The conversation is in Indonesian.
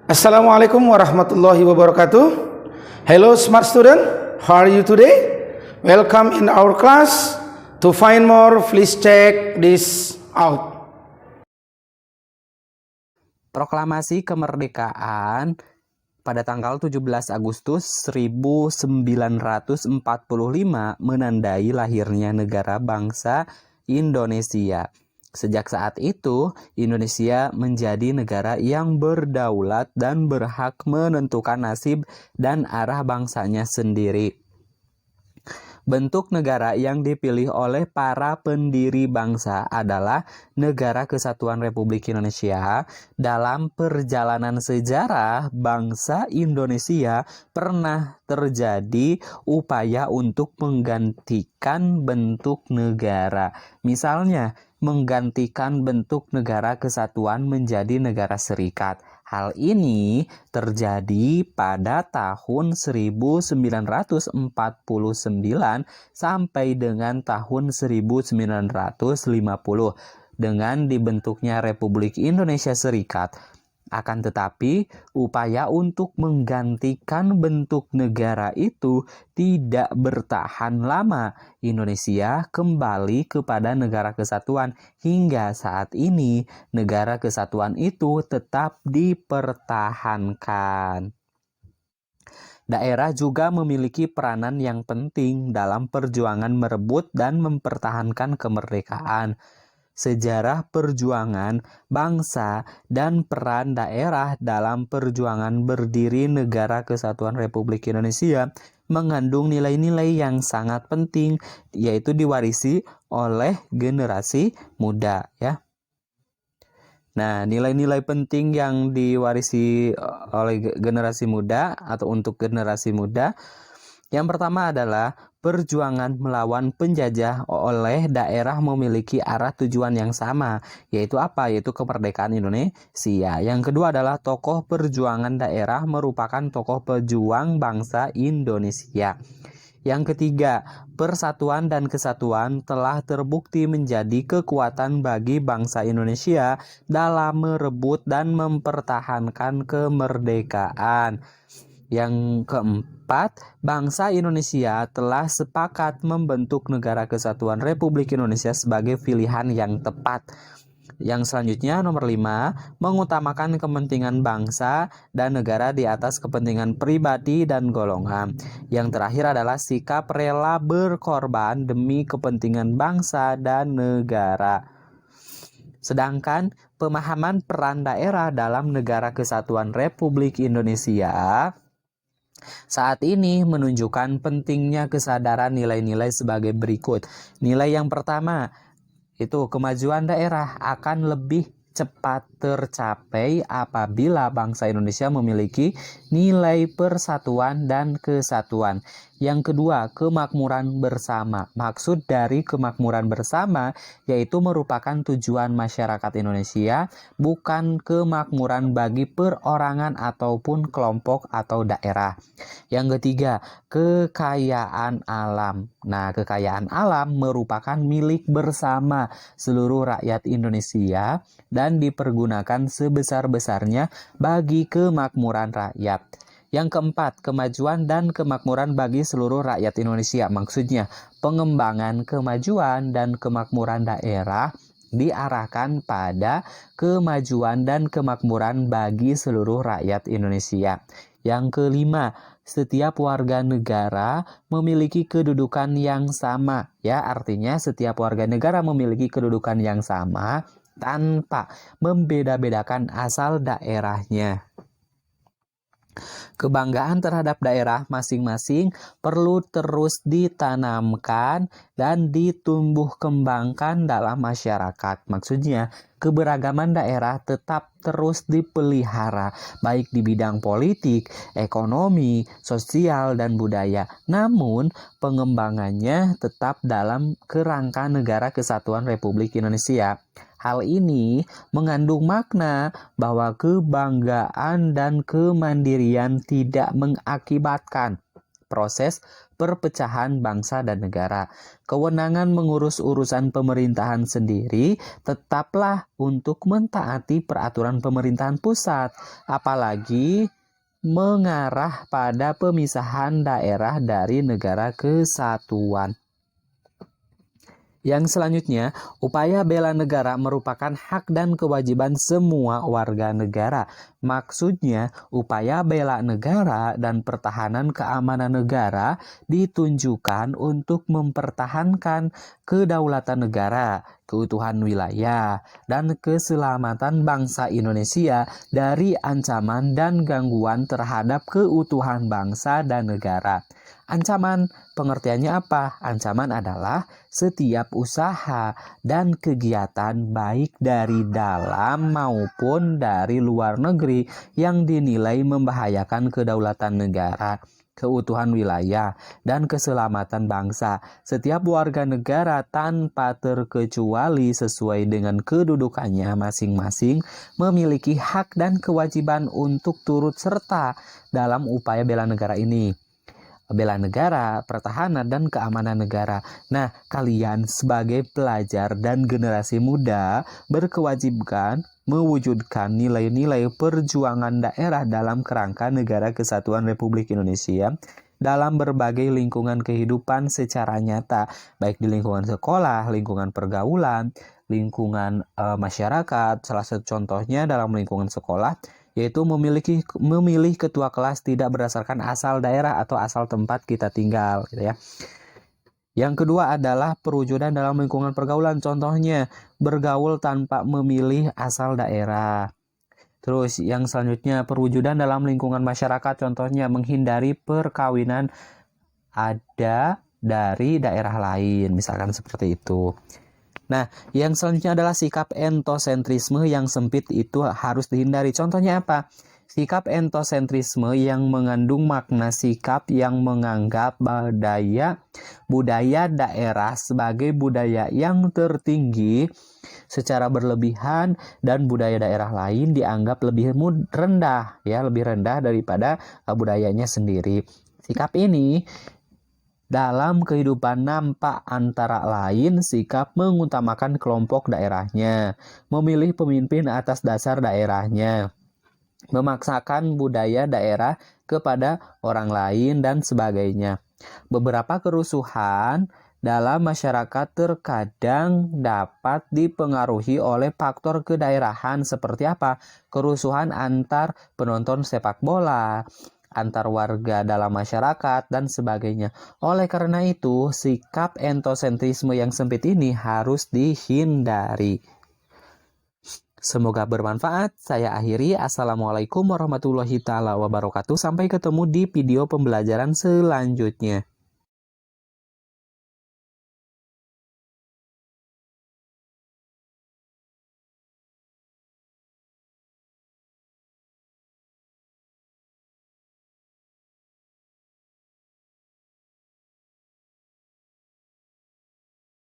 Assalamualaikum warahmatullahi wabarakatuh. Hello smart student, how are you today? Welcome in our class. To find more, please check this out. Proklamasi Kemerdekaan pada tanggal 17 Agustus 1945 menandai lahirnya negara bangsa Indonesia. Sejak saat itu, Indonesia menjadi negara yang berdaulat dan berhak menentukan nasib dan arah bangsanya sendiri. Bentuk negara yang dipilih oleh para pendiri bangsa adalah Negara Kesatuan Republik Indonesia. Dalam perjalanan sejarah bangsa Indonesia pernah terjadi upaya untuk menggantikan bentuk negara. Misalnya, menggantikan bentuk negara kesatuan menjadi negara serikat. Hal ini terjadi pada tahun 1949 sampai dengan tahun 1950 dengan dibentuknya Republik Indonesia Serikat. Akan tetapi, upaya untuk menggantikan bentuk negara itu tidak bertahan lama. Indonesia kembali kepada negara kesatuan. Hingga saat ini, negara kesatuan itu tetap dipertahankan. Daerah juga memiliki peranan yang penting dalam perjuangan merebut dan mempertahankan kemerdekaan. Sejarah perjuangan bangsa dan peran daerah dalam perjuangan berdiri Negara Kesatuan Republik Indonesia mengandung nilai-nilai yang sangat penting, yaitu diwarisi oleh generasi muda, ya. Nah, nilai-nilai penting yang diwarisi oleh generasi muda atau untuk generasi muda, yang pertama adalah perjuangan melawan penjajah oleh daerah memiliki arah tujuan yang sama, yaitu apa? Yaitu kemerdekaan Indonesia. Yang kedua adalah tokoh perjuangan daerah merupakan tokoh pejuang bangsa Indonesia. Yang ketiga, persatuan dan kesatuan telah terbukti menjadi kekuatan bagi bangsa Indonesia dalam merebut dan mempertahankan kemerdekaan. Yang keempat, bangsa Indonesia telah sepakat membentuk Negara Kesatuan Republik Indonesia sebagai pilihan yang tepat. Yang selanjutnya, nomor 5, mengutamakan kepentingan bangsa dan negara di atas kepentingan pribadi dan golongan. Yang terakhir adalah sikap rela berkorban demi kepentingan bangsa dan negara. Sedangkan pemahaman peran daerah dalam Negara Kesatuan Republik Indonesia saat ini menunjukkan pentingnya kesadaran nilai-nilai sebagai berikut. Nilai yang pertama, itu kemajuan daerah akan lebih cepat tercapai apabila bangsa Indonesia memiliki nilai persatuan dan kesatuan. Yang kedua, kemakmuran bersama. Maksud dari kemakmuran bersama yaitu merupakan tujuan masyarakat Indonesia, bukan kemakmuran bagi perorangan ataupun kelompok atau daerah. Yang ketiga, kekayaan alam. Nah, kekayaan alam merupakan milik bersama seluruh rakyat Indonesia dan dipergunakan sebesar-besarnya bagi kemakmuran rakyat. Yang keempat, kemajuan dan kemakmuran bagi seluruh rakyat Indonesia. Maksudnya, pengembangan kemajuan dan kemakmuran daerah diarahkan pada kemajuan dan kemakmuran bagi seluruh rakyat Indonesia. Yang kelima, setiap warga negara memiliki kedudukan yang sama. Ya, artinya setiap warga negara memiliki kedudukan yang sama tanpa membeda-bedakan asal daerahnya. Kebanggaan terhadap daerah masing-masing perlu terus ditanamkan dan ditumbuh kembangkan dalam masyarakat. Maksudnya, keberagaman daerah tetap terus dipelihara, baik di bidang politik, ekonomi, sosial, dan budaya. Namun, pengembangannya tetap dalam kerangka Negara Kesatuan Republik Indonesia. Hal ini mengandung makna bahwa kebanggaan dan kemandirian tidak mengakibatkan proses perpecahan bangsa dan negara. Kewenangan mengurus urusan pemerintahan sendiri tetaplah untuk mentaati peraturan pemerintahan pusat, apalagi mengarah pada pemisahan daerah dari negara kesatuan. Yang selanjutnya, upaya bela negara merupakan hak dan kewajiban semua warga negara. Maksudnya, upaya bela negara dan pertahanan keamanan negara ditunjukkan untuk mempertahankan kedaulatan negara, keutuhan wilayah, dan keselamatan bangsa Indonesia dari ancaman dan gangguan terhadap keutuhan bangsa dan negara. Ancaman, pengertiannya apa? Ancaman adalah setiap usaha dan kegiatan baik dari dalam maupun dari luar negeri yang dinilai membahayakan kedaulatan negara, keutuhan wilayah, dan keselamatan bangsa. Setiap warga negara tanpa terkecuali sesuai dengan kedudukannya masing-masing memiliki hak dan kewajiban untuk turut serta dalam upaya bela negara ini. Bela negara, pertahanan, dan keamanan negara. Nah, kalian sebagai pelajar dan generasi muda berkewajiban mewujudkan nilai-nilai perjuangan daerah dalam kerangka Negara Kesatuan Republik Indonesia dalam berbagai lingkungan kehidupan secara nyata, baik di lingkungan sekolah, lingkungan pergaulan, lingkungan masyarakat. Salah satu contohnya dalam lingkungan sekolah yaitu memilih ketua kelas tidak berdasarkan asal daerah atau asal tempat kita tinggal, gitu ya. Yang kedua adalah perwujudan dalam lingkungan pergaulan, contohnya bergaul tanpa memilih asal daerah. Terus yang selanjutnya perwujudan dalam lingkungan masyarakat, contohnya menghindari perkawinan ada dari daerah lain, misalkan seperti itu. Nah, yang selanjutnya adalah sikap entosentrisme yang sempit itu harus dihindari. Contohnya apa? Sikap entosentrisme yang mengandung makna sikap yang menganggap budaya daerah sebagai budaya yang tertinggi secara berlebihan dan budaya daerah lain dianggap lebih rendah, lebih rendah daripada budayanya sendiri. Sikap ini dalam kehidupan nampak antara lain sikap mengutamakan kelompok daerahnya, memilih pemimpin atas dasar daerahnya, memaksakan budaya daerah kepada orang lain, dan sebagainya. Beberapa kerusuhan dalam masyarakat terkadang dapat dipengaruhi oleh faktor kedaerahan seperti apa? Kerusuhan antar penonton sepak bola, antar warga dalam masyarakat, dan sebagainya. Oleh karena itu, sikap entosentrisme yang sempit ini harus dihindari. Semoga bermanfaat. Saya akhiri. Assalamualaikum warahmatullahi wabarakatuh. Sampai ketemu di video pembelajaran selanjutnya.